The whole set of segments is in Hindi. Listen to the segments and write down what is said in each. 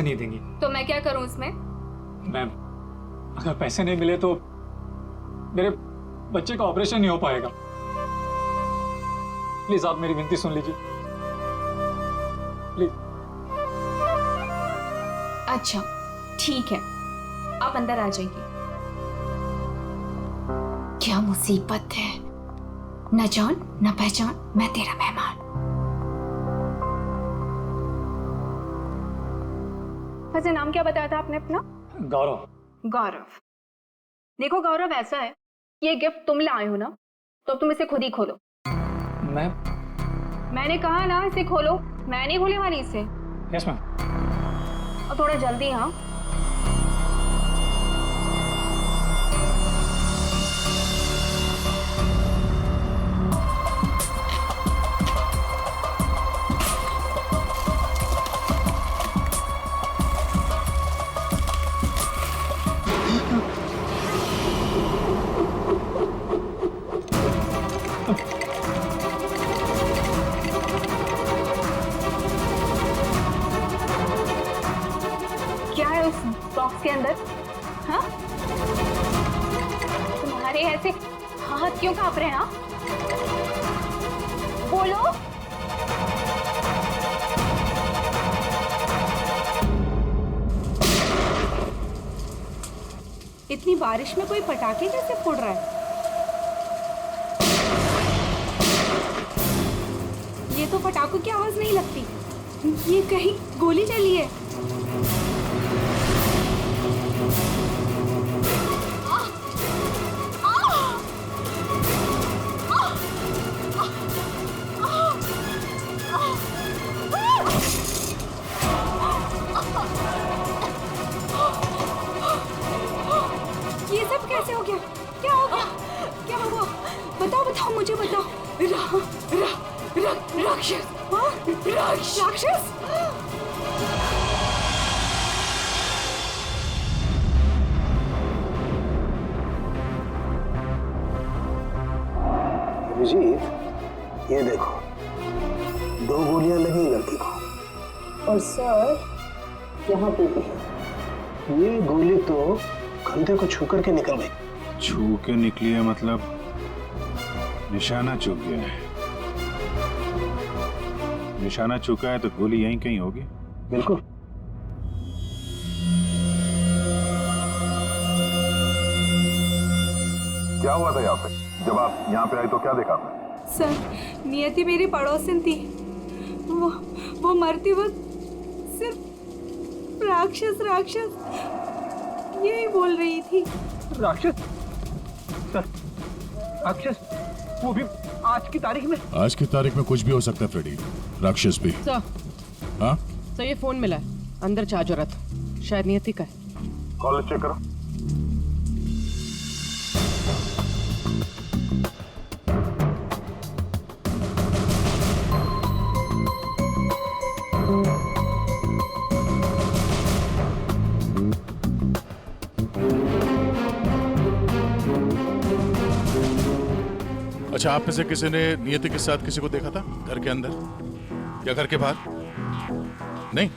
नहीं देंगी। तो मैं क्या करूं इसमें? मैम, अगर पैसे नहीं मिले तो मेरे बच्चे का ऑपरेशन नहीं हो पाएगा। प्लीज आप मेरी विनती सुन लीजिए, प्लीज। अच्छा ठीक है, आप अंदर आ जाइए। क्या मुसीबत है, न जान न पहचान, मैं तेरा मेहमान। वैसे नाम क्या बताया था आपने अपना? गौरव। गौरव। देखो गौरव, ऐसा है, ये गिफ्ट तुम लाए हो ना, तो तुम इसे खुद ही खोलो। मैम। मैंने कहा ना इसे खोलो, मैं नहीं खोलने वाली इसे। Yes ma'am. और थोड़ा जल्दी। हाँ क्या है उस बॉक्स के अंदर? हाँ, तुम्हारे ऐसे हाथ क्यों कांप रहे हैं? हाँ बोलो। इतनी बारिश में कोई पटाखे कैसे फोड़ रहा है? ये तो पटाखों की आवाज नहीं लगती, ये कहीं गोली चली है। ये सब कैसे हो गया? क्या हो गया? क्या हुआ? बताओ बताओ, मुझे बताओ। राक्षस। हाँ? राक्षस। अभिजीत, ये देखो, 2 गोलियां लगी लड़की को। और सर यहाँ पे भी। ये गोली तो कंधे को छू करके निकल गई। छू के निकली है मतलब निशाना चूक गया है। निशाना चूका है तो गोली यहीं कहीं होगी। बिल्कुल। क्या हुआ था यहाँ पे? जब आप यहाँ पे आए तो क्या देखा आपने? सर, नियति मेरी पड़ोसन थी, वो मरती वक्त सिर्फ राक्षस राक्षस यही बोल रही थी। राक्षस? सर, राक्षस? वो भी आज की तारीख में? आज की तारीख में कुछ भी हो सकता है फ्रेडी, राक्षस भी। सर, हाँ सर ये फोन मिला है, अंदर चार्ज हो रहा था, शायद नियति का है। कॉल चेक करो। अच्छा, आप में से किसी ने नियति के साथ किसी को देखा था घर के अंदर या घर के बाहर? नहीं।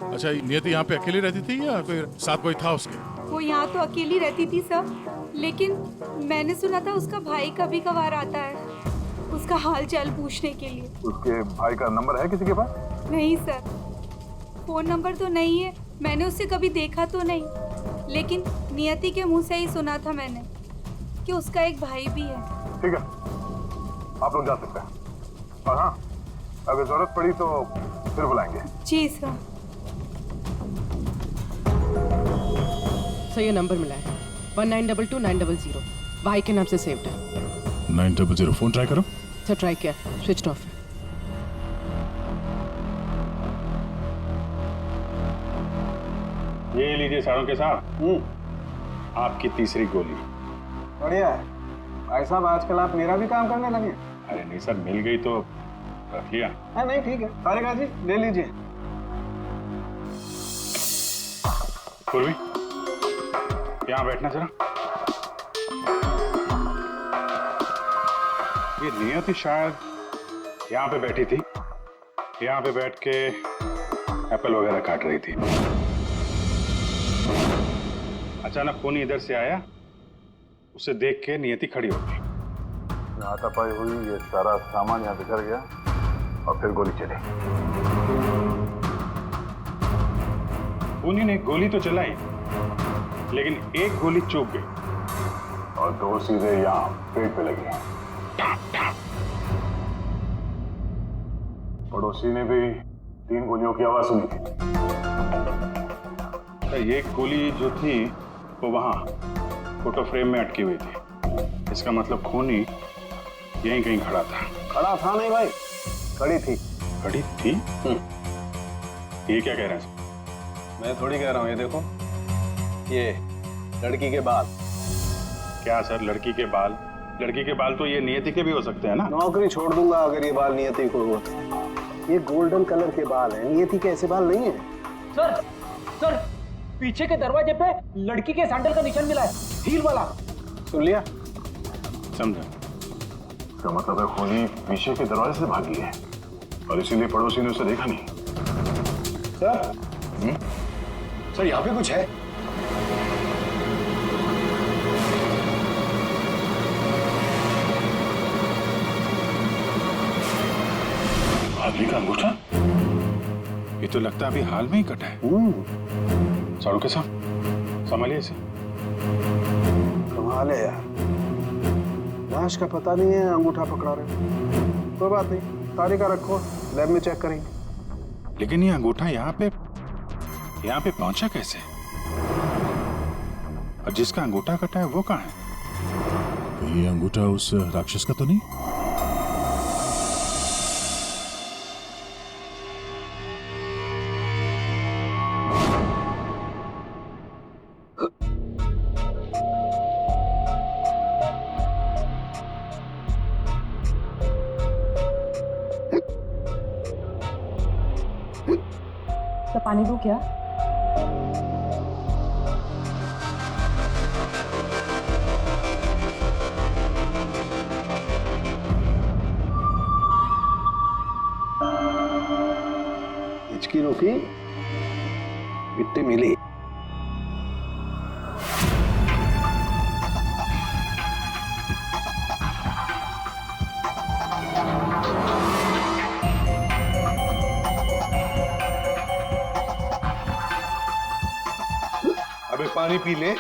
अच्छा, नियति यहाँ पे अकेली रहती थी या फिर साथ कोई था उसके? वो यहाँ तो अकेली रहती थी सर, लेकिन मैंने सुना था उसका भाई कभी कभार आता है उसका हाल चाल पूछने के लिए। उसके भाई का नंबर है किसी के पास? नहीं सर, फोन नंबर तो नहीं है, मैंने उसे कभी देखा तो नहीं, लेकिन नियति के मुंह से ही सुना था मैंने कि उसका एक भाई भी है। ठीक है, आप लोग जा सकते हैं। और हाँ, अगर जरूरत पड़ी तो फिर बुलाएंगे। जी सर। सर ये नंबर मिला है 1922-900, भाई के नाम से सेव्ड है। 900 फोन ट्राई करो। सर ट्राई किया, स्विच ऑफ है। ये लीजिए सारों के साथ आपकी तीसरी गोली। बढ़िया है भाई साहब, आजकल आप मेरा भी काम करने लगे। अरे नहीं सर, मिल गई तो रख लिया। हाँ नहीं ठीक है, तारिका जी ले लीजिए। पूर्वी, यहाँ बैठना जरा। ये नियति शायद यहाँ पे बैठी थी, यहाँ पे बैठ के एप्पल वगैरह काट रही थी। अचानक खूनी इधर से आया, उसे देख के नियति खड़ी हो गई। हाथापाई हुई, ये सारा सामान यहाँ बिखर गया और फिर गोली चली। खूनी ने गोली तो चलाई, लेकिन एक गोली चूक गई और दो सीधे यहाँ पेट पे लगी। पड़ोसी ने भी 3 गोलियों की आवाज सुनी थी। ये गोली जो थी वो वहां फोटो फ्रेम में अटकी हुई थी। इसका मतलब खूनी यहीं कहीं खड़ा था। खड़ा था नहीं भाई, खड़ी थी। खड़ी थी? ये क्या कह रहे हैं? मैं थोड़ी कह रहा हूँ, ये देखो, ये लड़की के बाल। क्या सर, लड़की के बाल? लड़की के बाल तो ये नियति के भी हो सकते हैं ना। नौकरी छोड़ दूंगा अगर ये बाल नियति को हुआ। ये गोल्डन कलर के बाल हैं, नियति के ऐसे बाल नहीं है। सर पीछे के दरवाजे पे लड़की के सैंडल का निशान मिला है, हील वाला। सुन लिया? समझा। इसका मतलब है खूनी पीछे के दरवाजे से भागी है और इसीलिए पड़ोसी ने उसे देखा नहीं। सर यहाँ पे कुछ है। आदमी का अंगूठा? ये तो लगता है अभी हाल में ही कटा है। साड़ू के साथ संभालिए इसे। कमाल है यार, लाश का पता नहीं है, अंगूठा पकड़ा रहे। कोई बात नहीं, तारीख रखो, लैब में चेक करेंगे। लेकिन ये अंगूठा यहाँ पे पहुंचा कैसे? और जिसका अंगूठा कटा है वो कहाँ है? ये अंगूठा उस राक्षस का तो नहीं? तो पानी दो क्या? हिचकी रोकी, मिट्टी मिली। अबे पानी पी ले,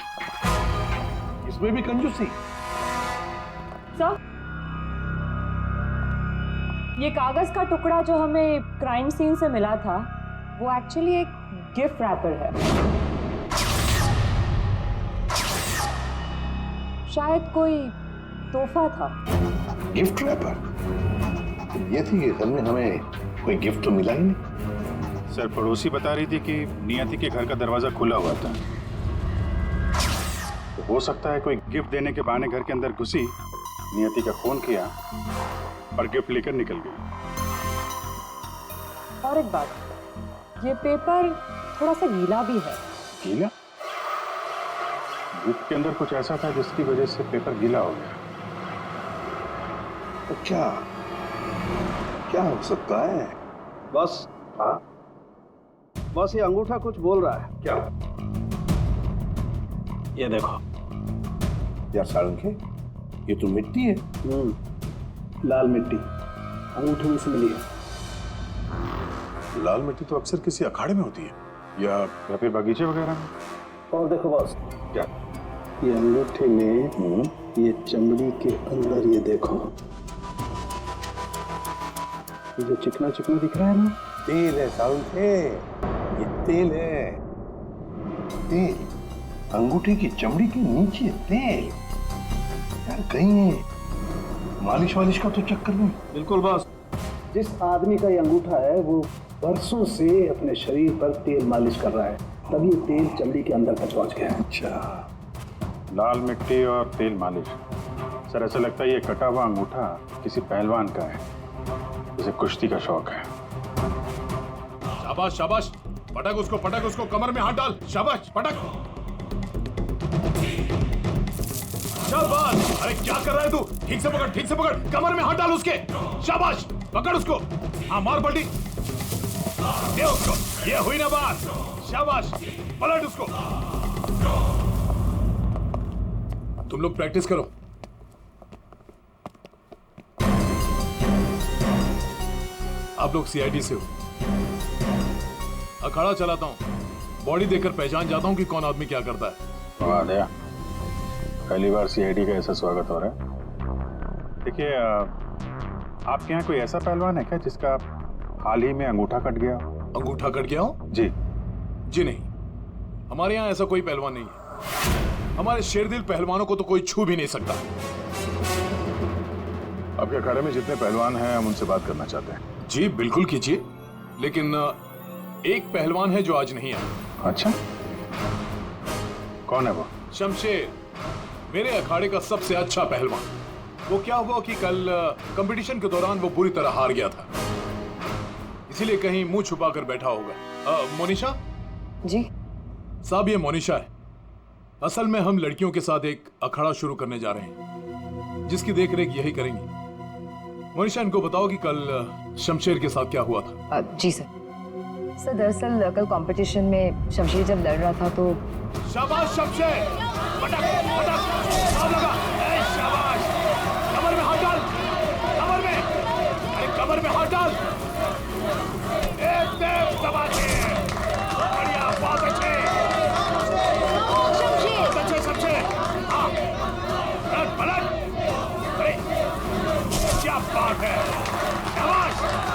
इसमें भी कंजूसी। सर, ये कागज का टुकड़ा जो हमें क्राइम सीन से मिला था, वो एक्चुअली एक गिफ्ट रैपर है। शायद कोई तोहफा था। Gift wrapper? ये थी कि घर में हमें कोई गिफ्ट तो मिला ही नहीं। सर, पड़ोसी बता रही थी कि नियति के घर का दरवाजा खुला हुआ था। तो हो सकता है कोई गिफ्ट देने के बहाने घर के अंदर घुसी, नियति का फोन किया और गिफ्ट लेकर निकल गई। और एक बात, ये पेपर थोड़ा सा गीला भी है। गीला? गिफ्ट के अंदर कुछ ऐसा था जिसकी वजह से पेपर गीला हो गया। तो क्या हो सकता है? बस, हाँ, बस ये अंगूठा कुछ बोल रहा है। क्या? ये देखो। यार साळुंखे, ये तो मिट्टी है। लाल मिट्टी अंगूठे में से मिली है। लाल मिट्टी तो अक्सर किसी अखाड़े में होती है या फिर बगीचे वगैरह में। और देखो बॉस, क्या? ये अंगूठे में ये चमड़ी के अंदर, ये देखो, ये जो चिकना चिकना दिख रहा है ना, तेल है साळुंखे, ये तेल है। तेल अंगूठे की चमड़ी के नीचे तेल। यार कहीं मालिश वालिश का तो चक्कर नहीं? बिल्कुल बॉस। जिस आदमी का ये अंगूठा है वो बरसों से अपने शरीर पर तेल मालिश कर रहा है, तभी तेल चमड़ी के अंदर तक पहुंच गया है। अच्छा, लाल मिट्टी और तेल मालिश। सर, ऐसा लगता है ये कटा हुआ अंगूठा किसी पहलवान का है, जिसे कुश्ती का शौक है। शाबाश शाबाश, पटक उसको, कमर में हाथ डाल। शाबाश, पटक। चल बात। अरे क्या कर रहा है तू? ठीक से पकड़, कमर में हाथ डाल उसके। शाबाश, पकड़ उसको। हाँ, मार पलटी। ये उसको, ये हुई ना बात। शाबाश, पलट उसको। तुम लोग प्रैक्टिस करो। आप लोग सीआईडी से हो। अखाड़ा चलाता हूं, बॉडी देखकर पहचान जाता हूं कि कौन आदमी क्या करता है। वाह दया, पहली बार सीआईडी का ऐसा स्वागत हो रहा है। देखिए, आपके यहाँ कोई ऐसा पहलवान है क्या जिसका हाल ही में अंगूठा कट गया हो? अंगूठा कट गया हो? जी जी नहीं, हमारे यहाँ ऐसा कोई पहलवान नहीं है। हमारे शेरदिल पहलवानों को तो कोई छू भी नहीं सकता। आपके अखाड़े में जितने पहलवान हैं हम उनसे बात करना चाहते हैं। जी बिल्कुल कीजिए, लेकिन एक पहलवान है जो आज नहीं आया। अच्छा, कौन है वो? शमशेर, मेरे अखाड़े का सबसे अच्छा पहलवान। वो क्या हुआ कि कल कंपटीशन के दौरान वो बुरी तरह हार गया था, इसीलिए कहीं मुंह छुपा कर बैठा होगा। मोनिशा जी साहब, ये मोनिशा है। असल में हम लड़कियों के साथ एक अखाड़ा शुरू करने जा रहे हैं, जिसकी देखरेख यही करेंगी। मोनिशा, इनको बताओ कि कल शमशेर के साथ क्या हुआ था। जी सर। सर दरअसल कल कंपटीशन में शमशेर जब लड़ रहा था तो शाबाश शमशेर, पटक पटक, हाथ लगा। ए, शाबाश, कमर में हाथ डाल, कमर में, अरे कमर में हाथ डाल। एकदम दबाते, बढ़िया, बहुत अच्छे, बहुत अच्छे शमशेर। हाँ, पलट पलट, अरे क्या बात है, शाबाश,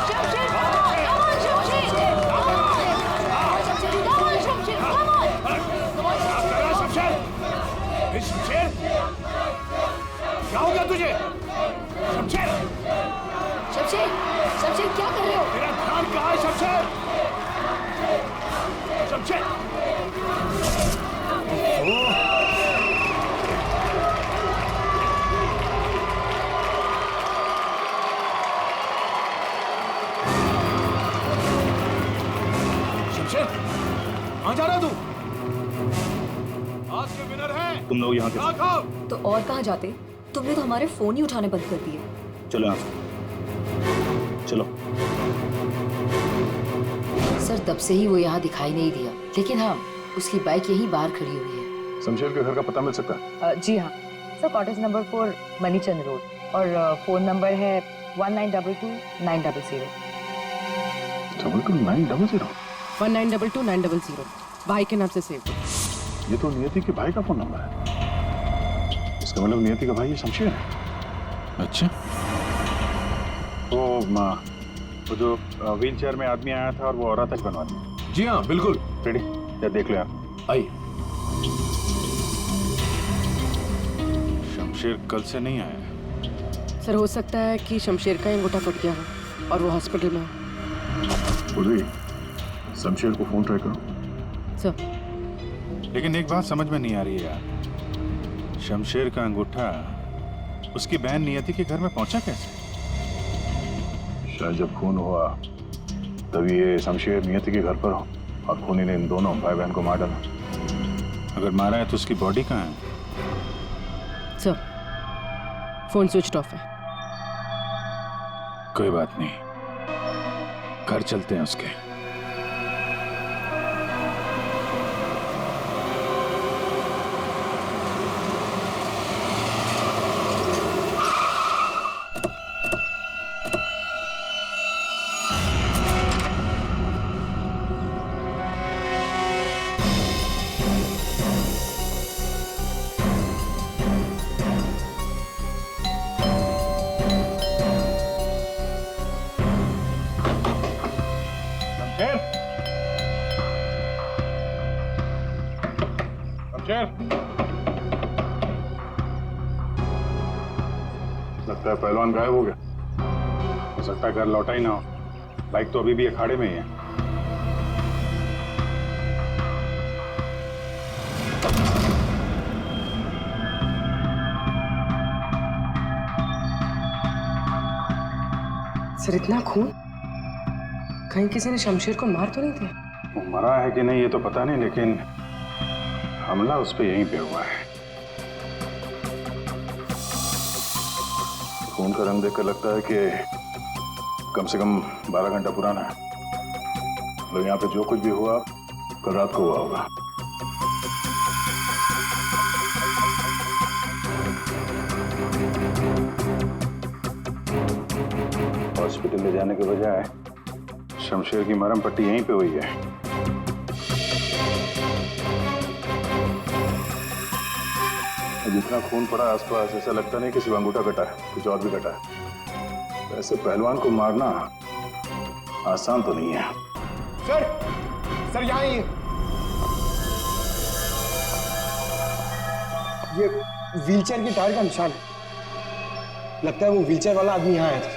शमशेर, क्या हो गया तुझे? शमशेर, शमशेर, शमशेर क्या कर रहे हो? तेरा ध्यान कहाँ है शमशेर? शमशेर, शमशेर, कहाँ जा रहा तू? आज के विनर है तुम लोग यहाँ के। खाओ। तो और कहाँ जाते? तुमने तो हमारे फोन ही उठाने बंद कर दिए। चलो यहाँ से, चलो। सर तब से ही वो यहाँ दिखाई नहीं दिया, लेकिन हाँ उसकी बाइक यहीं बाहर खड़ी हुई है। शमशेर के घर का पता मिल सकता है? जी हाँ सर, कॉटेज नंबर 4 मनीचंद रोड और फोन नंबर है 1922-900। 900? 1922-900 भाई के नाम से सेव। ये तो नियति के भाई का फोन नंबर है। इसका मतलब नियति का भाई ये शमशेर है। अच्छा, वो जो व्हील चेयर में आदमी आया था और वो औरत तक बनवा दी। जी हाँ बिल्कुल। रेडी, क्या देख ले आप। आइए। शमशेर कल से नहीं आया। सर हो सकता है कि शमशेर का अंगूठा कट गया हो और वो हॉस्पिटल में हो। बोलिए, शमशेर को फोन ट्राई करो। सर लेकिन एक बात समझ में नहीं आ रही है यार, शमशेर का अंगूठा उसकी बहन नियति के घर में पहुंचा कैसे? शायद जब खून हुआ तभी ये शमशेर नियति के घर पर हो और खूनी ने इन दोनों भाई बहन को मार डाला। अगर मारा है तो उसकी बॉडी कहाँ है? सर फोन स्विच ऑफ है। कोई बात नहीं, घर चलते हैं उसके। लगता है पहलवान गायब हो गया। हो सकता है घर लौटा ही ना हो। बाइक तो अभी भी अखाड़े में ही है। सर इतना खून, कहीं किसी ने शमशेर को मार तो नहीं दिया? वो मरा है कि नहीं ये तो पता नहीं, लेकिन हमला उस पर यहीं पे हुआ है। खून का रंग देखकर लगता है कि कम से कम 12 घंटा पुराना है। मतलब यहाँ पे जो कुछ भी हुआ कल रात को हुआ होगा। हॉस्पिटल ले जाने के बजाय शमशेर की मरहम पट्टी यहीं पे हुई है। जितना खून पड़ा आसपास ऐसा लगता नहीं कि सिर्फ अंगूठा कटा है, कुछ और भी कटा है। ऐसे पहलवान को मारना आसान तो नहीं है। सर यहाँ ये व्हीलचेयर की टायर का निशान है। लगता है वो व्हीलचेयर वाला आदमी यहाँ आया था।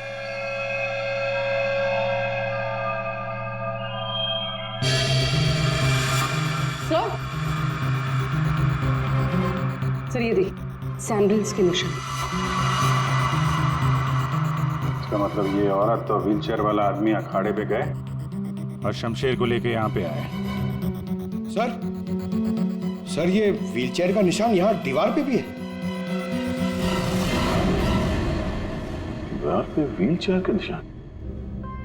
सर ये देखिए सैंडल्स के निशान। इसका मतलब ये औरत और व्हीलचेयर वाला आदमी अखाड़े पे गए और शमशेर को लेके यहाँ पे आए। सर ये व्हीलचेयर का निशान यहाँ दीवार पे भी है। दीवार पे व्हीलचेयर का निशान?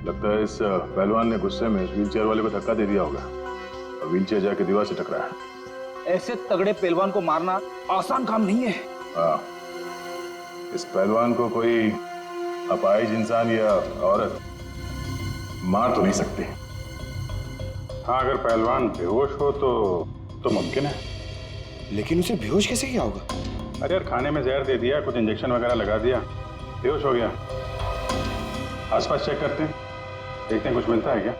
लगता है इस पहलवान ने गुस्से में इस व्हीलचेयर वाले को धक्का दे दिया होगा और व्हीलचेयर जाके दीवार से टकराया। ऐसे तगड़े पहलवान को मारना आसान काम नहीं है। हाँ, इस पहलवान को कोई अपाहिज इंसान या औरत मार तो नहीं सकती। हाँ, अगर पहलवान बेहोश हो तो मुमकिन है। लेकिन उसे बेहोश कैसे किया होगा? अरे यार, खाने में जहर दे दिया, कुछ इंजेक्शन वगैरह लगा दिया, बेहोश हो गया। आसपास चेक करते हैं, देखते हैं कुछ मिलता है क्या।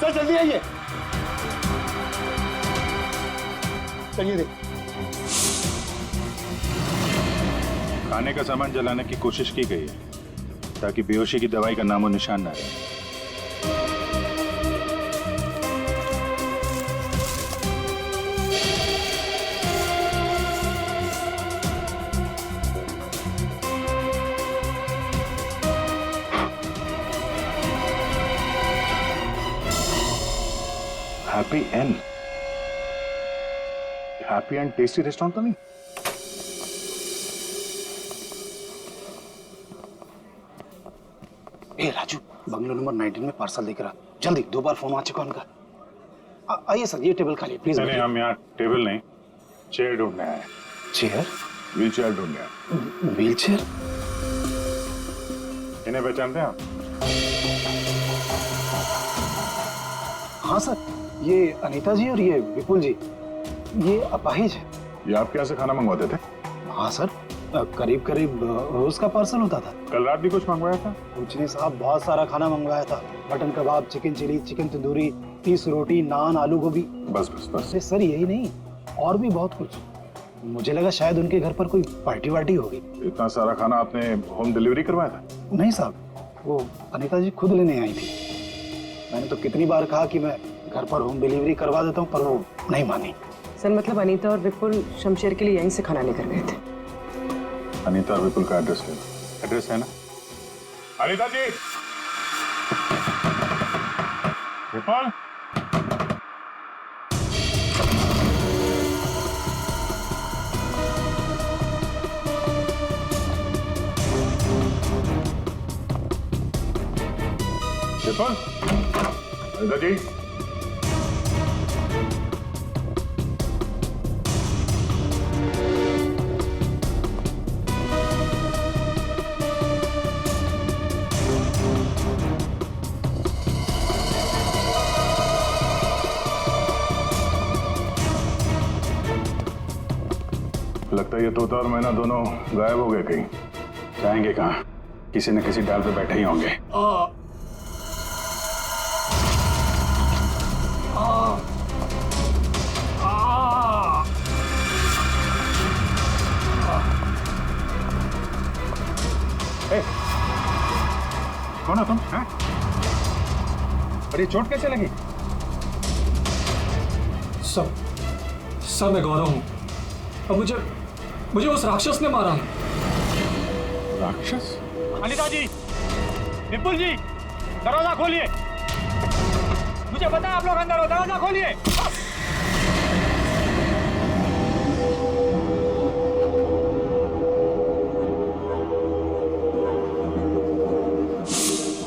सर जल्दी आइए। चलिए देख। खाने का सामान जलाने की कोशिश की गई है ताकि बेहोशी की दवाई का नामो निशान ना रहे। हैप्पी एंड टेस्टी रेस्टोरेंट तो नहीं? ए राजू, बंगलो नंबर 19 में पार्सल दिख रहा। जल्दी, 2 बार फोन आ चुका उनका। आइए सर, ये टेबल खाली प्लीज। नहीं, हम यहाँ टेबल नहीं, चेयर ढूंढने आए। चेयर? व्हीलचेयर ढूंढने आए। व्हीलचेयर? इन्हें पहचानते हैं आप? हाँ सर, ये अनीता जी और ये विपुल जी, ये अपाहिज है। ये आपके यहाँ से खाना मंगवाते थे? हाँ सर, करीब करीब रोज का पार्सल होता था। कल रात भी कुछ मंगवाया था? कुछ नहीं साहब, बहुत सारा खाना मंगवाया था। मटन कबाब, चिकन चिली, चिकन तंदूरी, 30 रोटी, नान, आलू गोभी। बस बस बस। अरे सर यही नहीं, और भी बहुत कुछ। मुझे लगा शायद उनके घर पर कोई पार्टी वार्टी होगी। इतना सारा खाना आपने होम डिलीवरी करवाया था? नहीं साहब, वो अनीता जी खुद लेने आई थी। मैंने तो कितनी बार कहा कि मैं घर पर होम डिलीवरी करवा देता हूँ, पर वो नहीं मानी। सर मतलब अनीता और विपुल शमशेर के लिए यहीं से खाना लेकर गए थे। अनीता और विपुल का एड्रेस ले लो। एड्रेस है ना? अनीता जी, विपुल, विपुल, अनीता जी। लगता है ये तोता और मैना दोनों गायब हो गए कहीं। जाएंगे कहाँ? किसी न किसी डाल पे बैठे ही होंगे। कौन हो तुम? हैं? और ये चोट कैसे लगी? सब मैं गौरव हूँ। अब मुझे उस राक्षस ने मारा है। राक्षस? अनिता जी, विपुल जी, दरवाजा खोलिए। मुझे पता है आप लोग अंदर हो, दरवाजा खोलिए।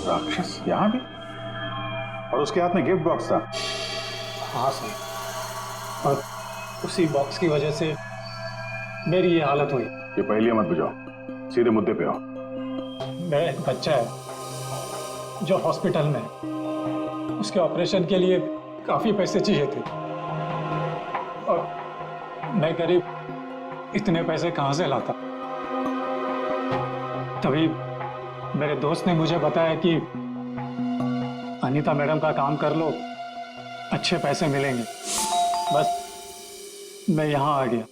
राक्षस यहाँ भी? और उसके हाथ में गिफ्ट बॉक्स था। हाँ सर, और उसी बॉक्स की वजह से मेरी ये हालत हुई। ये पहेलियां मत बुझाओ, सीधे मुद्दे पे आओ। मेरा एक बच्चा है जो हॉस्पिटल में है। उसके ऑपरेशन के लिए काफी पैसे चाहिए थे और मैं गरीब इतने पैसे कहाँ से लाता। तभी मेरे दोस्त ने मुझे बताया कि अनीता मैडम का काम कर लो, अच्छे पैसे मिलेंगे। बस मैं यहाँ आ गया।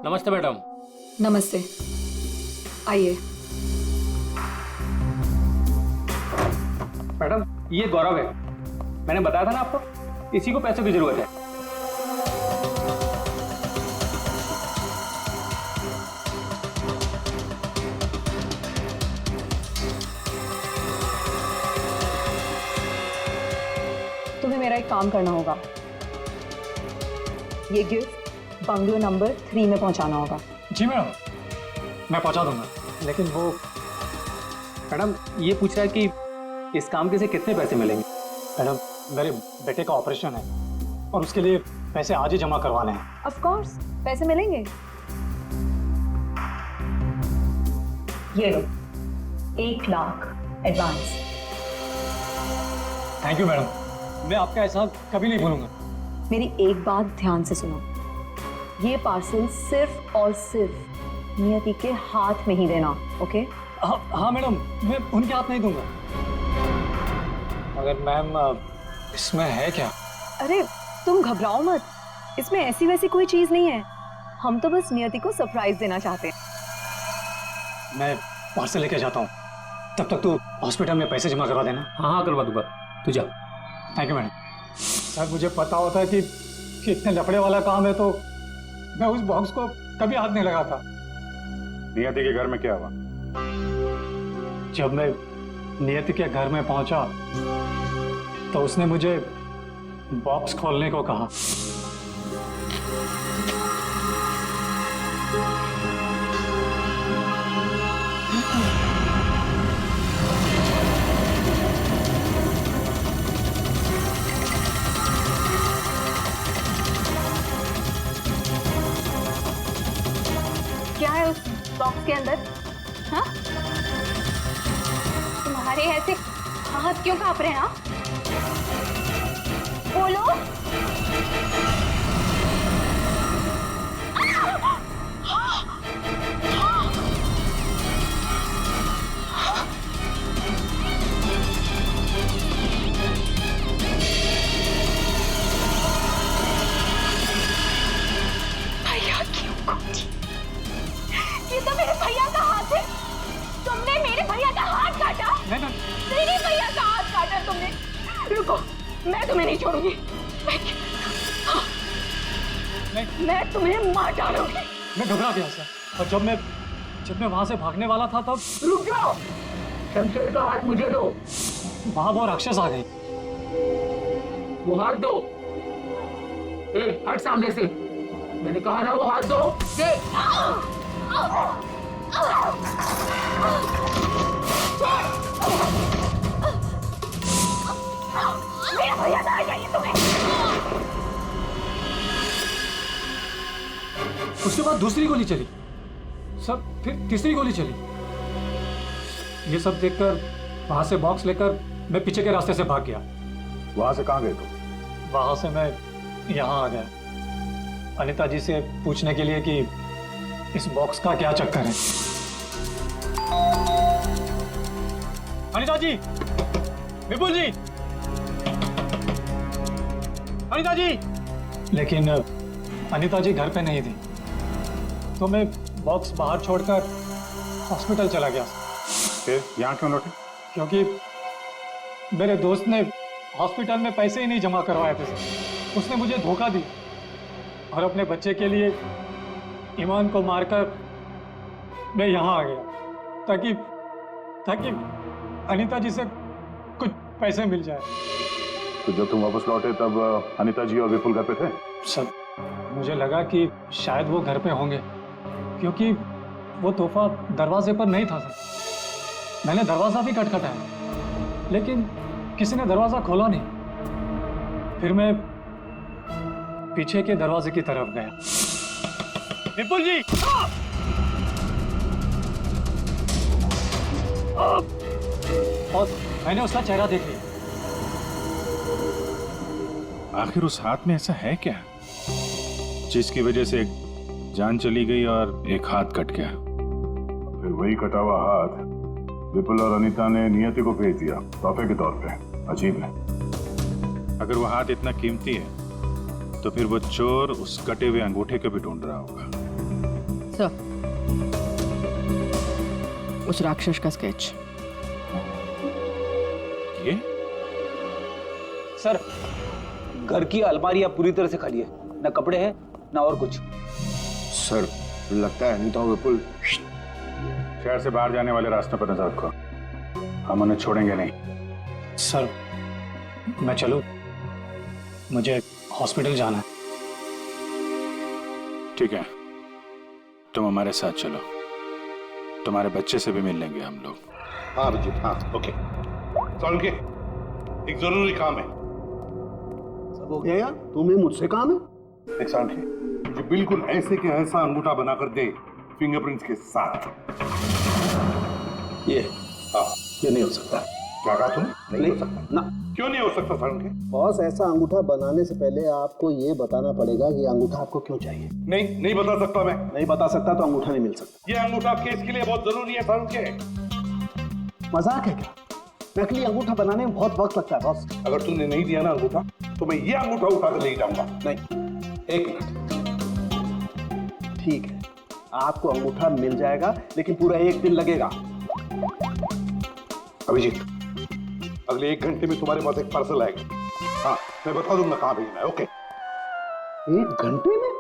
नमस्ते मैडम। नमस्ते, आइए। मैडम, ये गौरव है। मैंने बताया था ना आपको, इसी को पैसों की जरूरत है। तुम्हें मेरा एक काम करना होगा। ये गिफ्ट बंगलो नंबर 3 में पहुंचाना होगा। जी मैडम, मैं पहुंचा दूंगा। लेकिन वो मैडम ये पूछ रहा है कि इस काम के से कितने पैसे मिलेंगे? मैडम, मेरे बेटे का ऑपरेशन है और उसके लिए पैसे आज ही जमा करवाने हैं। ऑफ कोर्स पैसे मिलेंगे। ये लो 1 lakh advance. Thank you madam, मैं आपका एहसान कभी नहीं भूलूंगा। मेरी एक बात ध्यान से सुनो, ये पार्सल सिर्फ और सिर्फ नियति के हाथ में ही देना, ओके? हाँ मैडम, मैं उनके हाथ नहीं दूंगा। मगर मैम, इसमें है क्या? अरे तुम घबराओ मत, इसमें ऐसी वैसी कोई चीज नहीं है। हम तो बस नियति को सरप्राइज देना चाहते हैं। मैं पार्सल लेके जाता हूँ, तब तक तू हॉस्पिटल में पैसे जमा करवा देना। हाँ करवा दूंगा, तू जा। Thank you madam. सर, मुझे पता होता है कि इतने लफड़े वाला काम है तो मैं उस बॉक्स को कभी हाथ नहीं लगाता। नियति के घर में क्या हुआ? जब मैं नियति के घर में पहुंचा तो उसने मुझे बॉक्स खोलने को कहा। क्या है उस बॉक्स के अंदर? हाँ? तुम्हारे ऐसे हाथ क्यों कांप रहे हैं? हाँ? बोलो। भैया क्यों कूदी? ये तो मेरे भैया का हाथ है। तुमने मेरे भैया का हाथ काटा? मेरे भैया का हाथ काटा तुमने। रुको, मैं तुम्हें नहीं छोड़ूंगी। मैं तुम्हें मार डालूंगी। मैं घबरा गया सर, और जब मैं वहां से भागने वाला था तब रुक जाओ, शमशेर का हाथ मुझे दो। वहां वो राक्षस आ गई। वो हाथ दो। ए, हट सामने से। मैंने कहा ना वो हाथ दो। दे। मेरा भैया कहाँ चाहिए तुम्हें? उसके बाद दूसरी गोली चली, सब फिर तीसरी गोली चली। ये सब देखकर वहां से बॉक्स लेकर मैं पीछे के रास्ते से भाग गया। वहां से कहाँ गए तुम? वहां से मैं यहाँ आ गया अनीता जी से पूछने के लिए कि इस बॉक्स का क्या चक्कर है। अनीता जी, विपुल जी, अनीता जी। लेकिन अनीता जी घर पे नहीं थी, तो मैं बॉक्स बाहर छोड़कर हॉस्पिटल चला गया। फिर यहाँ क्यों लौटे? क्योंकि मेरे दोस्त ने हॉस्पिटल में पैसे ही नहीं जमा करवाए थे। उसने मुझे धोखा दी और अपने बच्चे के लिए ईमान को मारकर मैं यहाँ आ गया ताकि ताकि अनीता जी से कुछ पैसे मिल जाए। तो जब तुम वापस लौटे तब अनीता जी और विपुल घर पे थे? सर, मुझे लगा कि शायद वो घर पे होंगे क्योंकि वो तोहफा दरवाजे पर नहीं था सर। मैंने दरवाजा भी खटखटाया लेकिन किसी ने दरवाजा खोला नहीं। फिर मैं पीछे के दरवाजे की तरफ गया। विपुल जी! और मैंने उसका चेहरा देख लिया। आखिर उस हाथ में ऐसा है क्या जिसकी वजह से एक जान चली गई और एक हाथ कट गया? फिर वही कटा हुआ हाथ विपुल और अनीता ने नियति को भेज दिया तोहफे के तौर पे। अजीब है। अगर वो हाथ इतना कीमती है तो फिर वो चोर उस कटे हुए अंगूठे को भी ढूंढ रहा होगा। सर, उस राक्षस का स्केच ये? सर, घर की अलमारियां पूरी तरह से खाली है, ना कपड़े हैं ना और कुछ। सर, लगता है अनीता और विपुल शहर से बाहर जाने वाले रास्ते पर नजर रखो, हम उन्हें छोड़ेंगे नहीं। सर, मैं चलूं? मुझे हॉस्पिटल जाना है। ठीक है, तुम हमारे साथ चलो, तुम्हारे बच्चे से भी मिल लेंगे हम लोग। हाँ अभिजीत, हाँ, ओके। के एक जरूरी काम है। सब हो गया यार, तुम्हें मुझसे काम है? एक के मुझे बिल्कुल ऐसे के ऐसा अंगूठा बनाकर दे फिंगरप्रिंट्स के साथ। ये हाँ, ये नहीं हो सकता। क्या कहा तुमने? नहीं हो सकता ना। क्यों नहीं हो सकता के? बॉस, ऐसा अंगूठा बनाने से पहले आपको ये बताना पड़ेगा कि अंगूठा आपको क्यों चाहिए। नहीं बता सकता मैं। नहीं बता सकता तो अंगूठा नहीं मिल सकता। ये अंगूठा केस के लिए बहुत जरूरी है के। मजाक है क्या? नकली अंगूठा बनाने में बहुत वक्त लगता है बॉस। अगर तूने नहीं दिया ना अंगूठा तो मैं ये अंगूठा उठाकर ले जाऊंगा। नहीं, एक मिनट। ठीक है, आपको अंगूठा मिल जाएगा लेकिन पूरा 1 दिन लगेगा। अभिजीत, अगले 1 घंटे में तुम्हारे पास एक पार्सल आएगा। हाँ, मैं बता दूंगा कहाँ भेजना है। ओके? 1 घंटे में?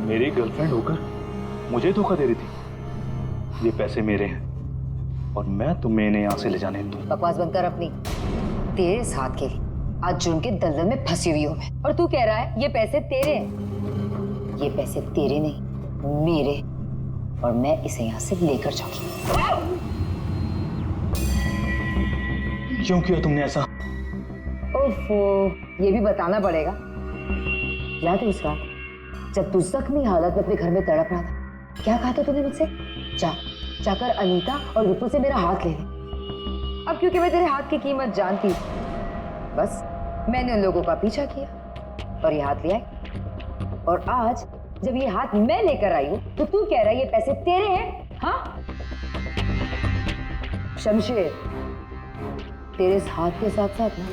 मेरी गर्लफ्रेंड होकर मुझे धोखा दे रही थी। ये पैसे मेरे हैं और मैं तुम्हें इन्हें यहाँ से ले जाने दूँ। बकवास बंद कर अपनी। तेरे इस हाथ के आज जुर्म के दलदल में फंसी हुई हूँ मैं, और तू कह रहा है ये पैसे तेरे हैं। ये पैसे तेरे नहीं, मेरे, और मैं इसे यहाँ से लेकर जाऊंगी। क्यों किया तुमने ऐसा? ओफो, ये भी बताना पड़ेगा। याद है उसका जब तू जख्मी हालत में अपने घर में तड़प रहा था, क्या कहा था तूने मुझसे? जाकर अनीता और विपुल से मेरा हाथ ले ले। अब क्योंकि मैं तेरे हाथ की कीमत जानती हूँ, बस मैंने उन लोगों का पीछा किया और ये हाथ ले आई। और आज जब ये हाथ मैं लेकर आई हूँ तो तू कह रहा है ये पैसे तेरे हैं? हाँ शमशेर, तेरे इस हाथ के साथ साथ ना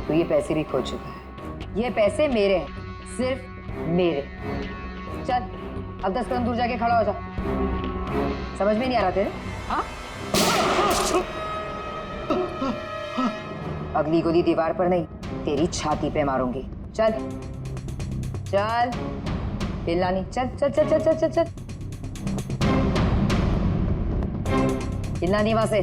तो ये पैसे भी खो चुका है। ये पैसे मेरे हैं, सिर्फ मेरे। चल अब 10 कदम दूर जाके खड़ा हो जा। समझ में नहीं आ रहा तेरे? हाँ? अगली गोली दीवार पर नहीं, तेरी छाती पे मारूंगी। चल चल हिलना नहीं, चल चल चल चल चल चल चल, हिलना नहीं वहां से।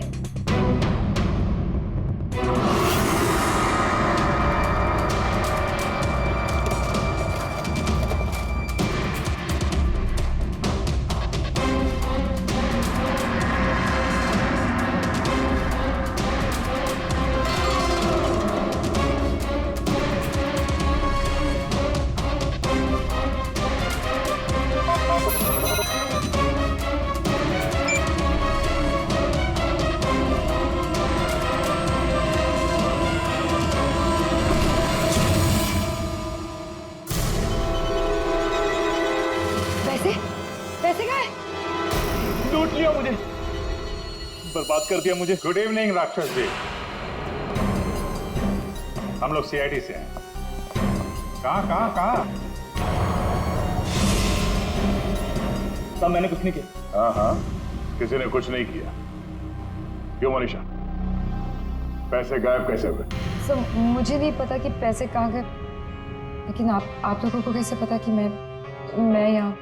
पैसे गए? लूट लिया मुझे, बर्बाद कर दिया मुझे। गुड इवनिंग राक्षस जी, हम लोग सीआईडी से हैं। कहाँ? साहब मैंने कुछ नहीं किया। हाँ, किसी ने कुछ नहीं किया। क्यों मनीषा, पैसे गायब कैसे हुए? सर मुझे नहीं पता कि पैसे कहाँ गए, लेकिन आप लोगों को कैसे पता कि मैं यहाँ?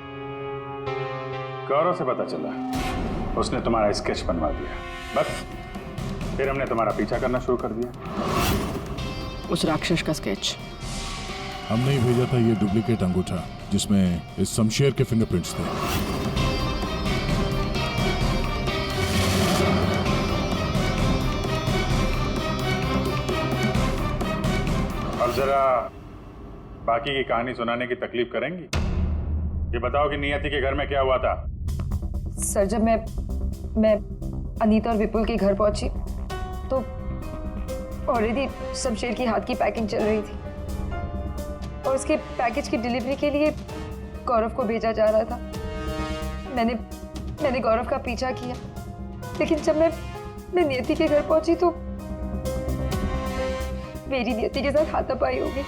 गौरव से पता चला, उसने तुम्हारा स्केच बनवा दिया, बस फिर हमने तुम्हारा पीछा करना शुरू कर दिया। उस राक्षस का स्केच हमने ही भेजा था, ये डुप्लीकेट अंगूठा जिसमें इस शमशेर के फिंगरप्रिंट्स थे। अब जरा बाकी की कहानी सुनाने की तकलीफ करेंगी? ये बताओ कि नियति के घर में क्या हुआ था? सर जब मैं अनीता और विपुल के घर पहुंची तो ऑलरेडी शमशेर की हाथ की पैकिंग चल रही थी और उसके पैकेज की डिलीवरी के लिए गौरव को भेजा जा रहा था। मैंने गौरव का पीछा किया, लेकिन जब मैं नियति के घर पहुंची तो मेरी नियति के साथ हाथापाई हो गई।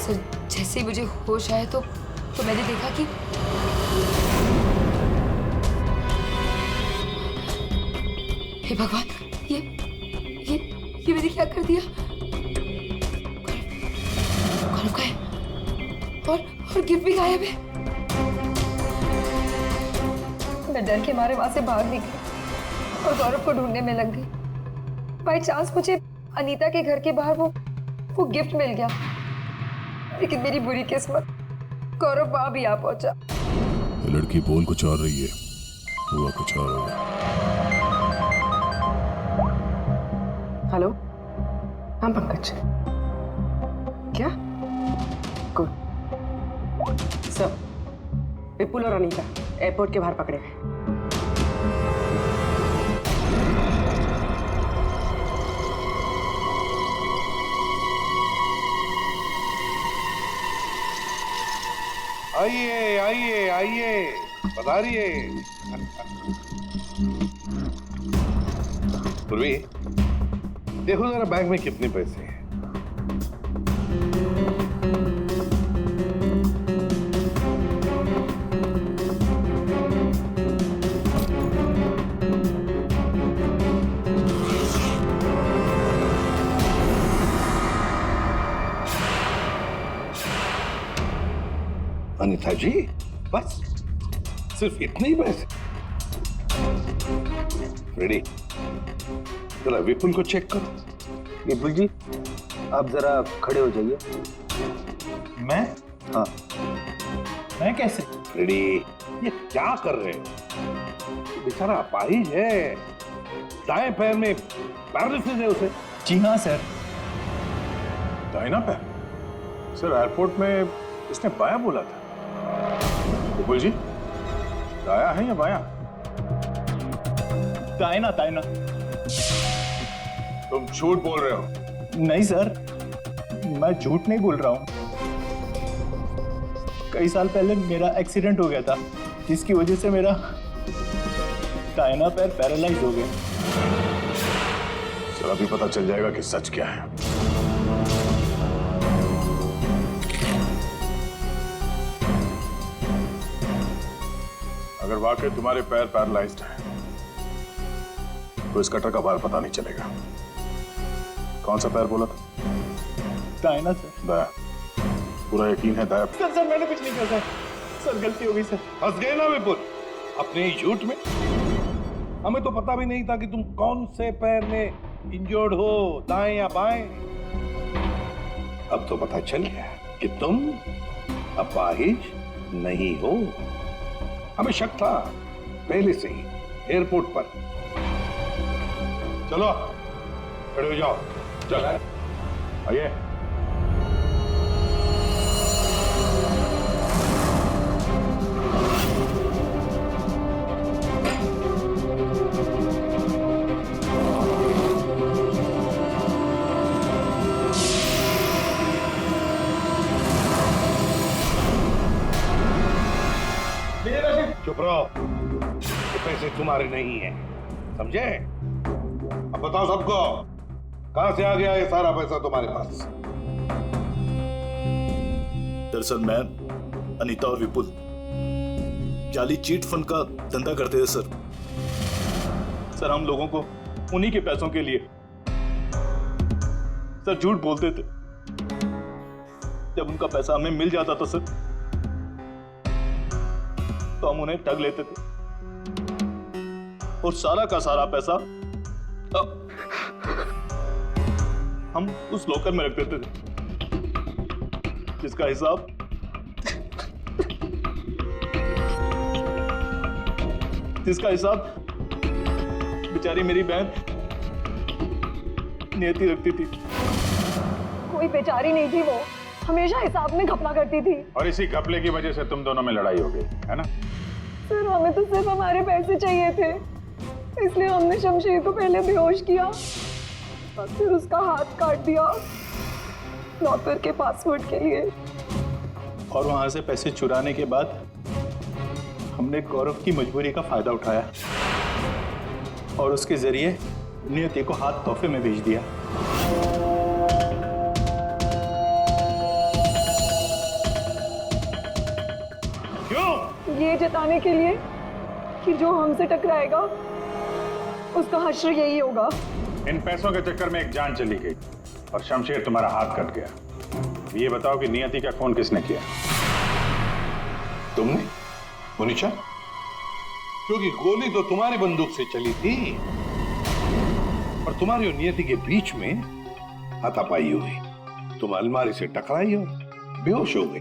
सर जैसे ही मुझे होश आया तो मैंने देखा कि हे भगवान, ये मैंने क्या कर दिया? गौरव का है और गिफ्ट भी गायब है। मैं डर के मारे वहां से भाग निकली और गौरव को ढूंढने में लग गई। बाई चांस मुझे अनीता के घर के बाहर वो गिफ्ट मिल गया, लेकिन मेरी बुरी किस्मत गौरव वहां भी आ पहुंचा। ये लड़की बोल कुछ और रही है, हुआ कुछ और होगा। हेलो, हाँ पंकज, क्या? गुड सर, विपुल और अनीता एयरपोर्ट के बाहर पकड़े गए। आइए आइए आइए, पधारिए। पूर्वी, देखो जरा बैग में कितने पैसे हैं। अनीता जी, बस सिर्फ इतने ही पैसे? रेडी, जरा विपुल को चेक करो। विपुल जी, आप जरा खड़े हो जाइए। मैं? हाँ। मैं कैसे? रेडी, ये क्या कर रहे हैं? बेचारा अपाहिज है, दाएं पैर में पैरालिसिस है उसे। जी हाँ सर। दाहिना पैर? सर एयरपोर्ट में इसने बायां बोला था। विपुल जी, दाया है या बायां? दायना दायना। तुम झूठ बोल रहे हो। नहीं सर, मैं झूठ नहीं बोल रहा हूँ। कई साल पहले मेरा एक्सीडेंट हो गया था, जिसकी वजह से मेरा दाहिना पैर पैरालाइज हो गया। सर अभी पता चल जाएगा कि सच क्या है। अगर वाकई तुम्हारे पैर पैरालाइज्ड है तो इस कटर का बार पता नहीं चलेगा। कौन सा पैर बोला था? दाहिना सर। दाया। पूरा यकीन है दाया? सर मैंने कुछ नहीं किया सर। सर गलती हो गई सर। फंस गए ना विपुल अपने ही झूठ में। हमें तो पता भी नहीं था कि तुम कौन से पैर में इंजर्ड हो, दाएं या बाएं। अब तो पता चल गया कि तुम अपाहिज नहीं हो। हमें शक था पहले से ही एयरपोर्ट पर। चलो खड़े हो जाओ। चल आइए। चुप रहो, ये पैसे तुम्हारे नहीं हैं, समझे? अब बताओ सबको, कहां से आ गया ये सारा पैसा तुम्हारे पास? दरअसल मैं, अनीता और विपुल जाली चीट फंड का धंधा करते थे सर। सर हम लोगों को उन्हीं के पैसों के लिए सर झूठ बोलते थे। जब उनका पैसा हमें मिल जाता था सर, तो हम उन्हें ठग लेते थे और सारा का सारा पैसा हम उस लॉकर में रख देते थे, जिसका हिसाब बेचारी मेरी बहन नियति रखती थी। कोई बेचारी नहीं थी, वो हमेशा हिसाब में घपला करती थी। और इसी घपले की वजह से तुम दोनों में लड़ाई हो गई, है ना? सर हमें तो सिर्फ हमारे पैसे चाहिए थे, इसलिए हमने शमशेर को पहले बेहोश किया और फिर उसका हाथ काट दिया लॉकर के पासवर्ड के लिए। और वहां से पैसे चुराने के बाद हमने गौरव की मजबूरी का फायदा उठाया और उसके जरिए नियति को हाथ तोहफे में भेज दिया। ये जताने के लिए कि जो हमसे टकराएगा उसका हश्र यही होगा। इन पैसों के चक्कर में एक जान चली गई और शमशेर तुम्हारा हाथ कट गया। ये बताओ कि नियति का खून किसने किया? तुमने, मुनीषा? क्योंकि गोली तो तुम्हारी बंदूक से चली थी और तुम्हारी और नियति के बीच में हाथापाई हुई। तुम अलमारी से टकराई और बेहोश हो गई।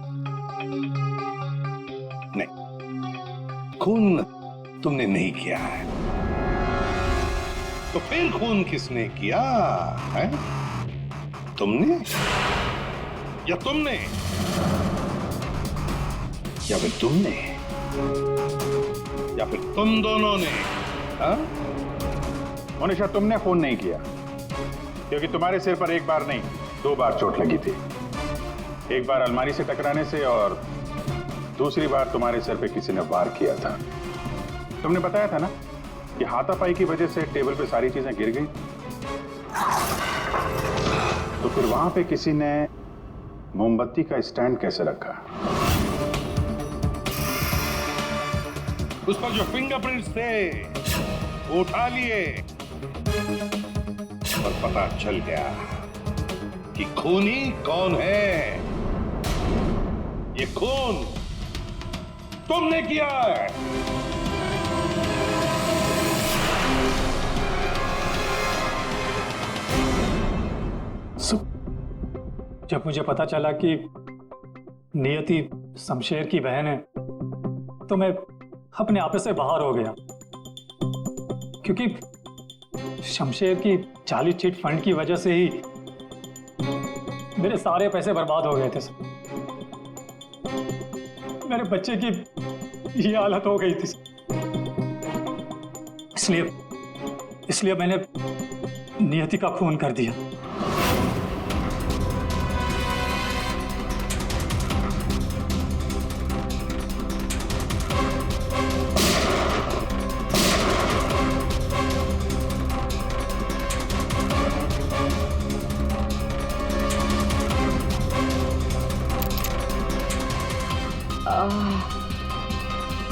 नहीं, खून तुमने नहीं किया है। तो फिर खून किसने किया है? तुमने या तुमने या फिर तुमने या फिर तुम दोनों ने? हाँ? मनीषा तुमने खून नहीं किया, क्योंकि तुम्हारे सिर पर एक बार नहीं 2 बार चोट लगी थी। एक बार अलमारी से टकराने से और दूसरी बार तुम्हारे सिर पे किसी ने वार किया था। तुमने बताया था ना कि हाथापाई की वजह से टेबल पे सारी चीजें गिर गई। तो फिर वहां पे किसी ने मोमबत्ती का स्टैंड कैसे रखा? उस पर जो फिंगरप्रिंट्स थे वो उठा लिए और पता चल गया कि खूनी कौन है। ये खून तुमने किया है। जब मुझे पता चला कि नियति शमशेर की बहन है तो मैं अपने आप से बाहर हो गया, क्योंकि शमशेर की जाली चिट फंड की वजह से ही मेरे सारे पैसे बर्बाद हो गए थे। मेरे बच्चे की ये हालत हो गई थी, इसलिए मैंने नियति का खून कर दिया।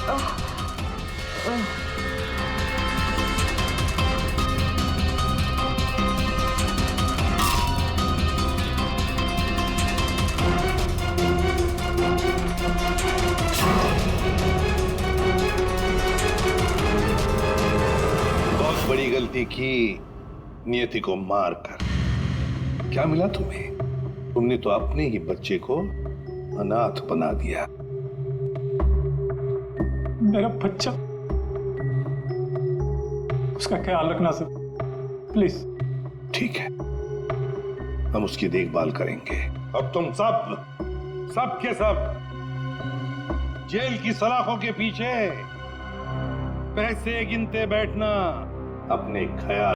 बहुत बड़ी गलती की नियति को मारकर। क्या मिला तुम्हें? तुमने तो अपने ही बच्चे को अनाथ बना दिया। मेरा बच्चा, उसका ख्याल रखना सर, प्लीज। ठीक है, हम उसकी देखभाल करेंगे। अब तुम सब के सब जेल की सलाखों के पीछे पैसे गिनते बैठना, अपने ख्याल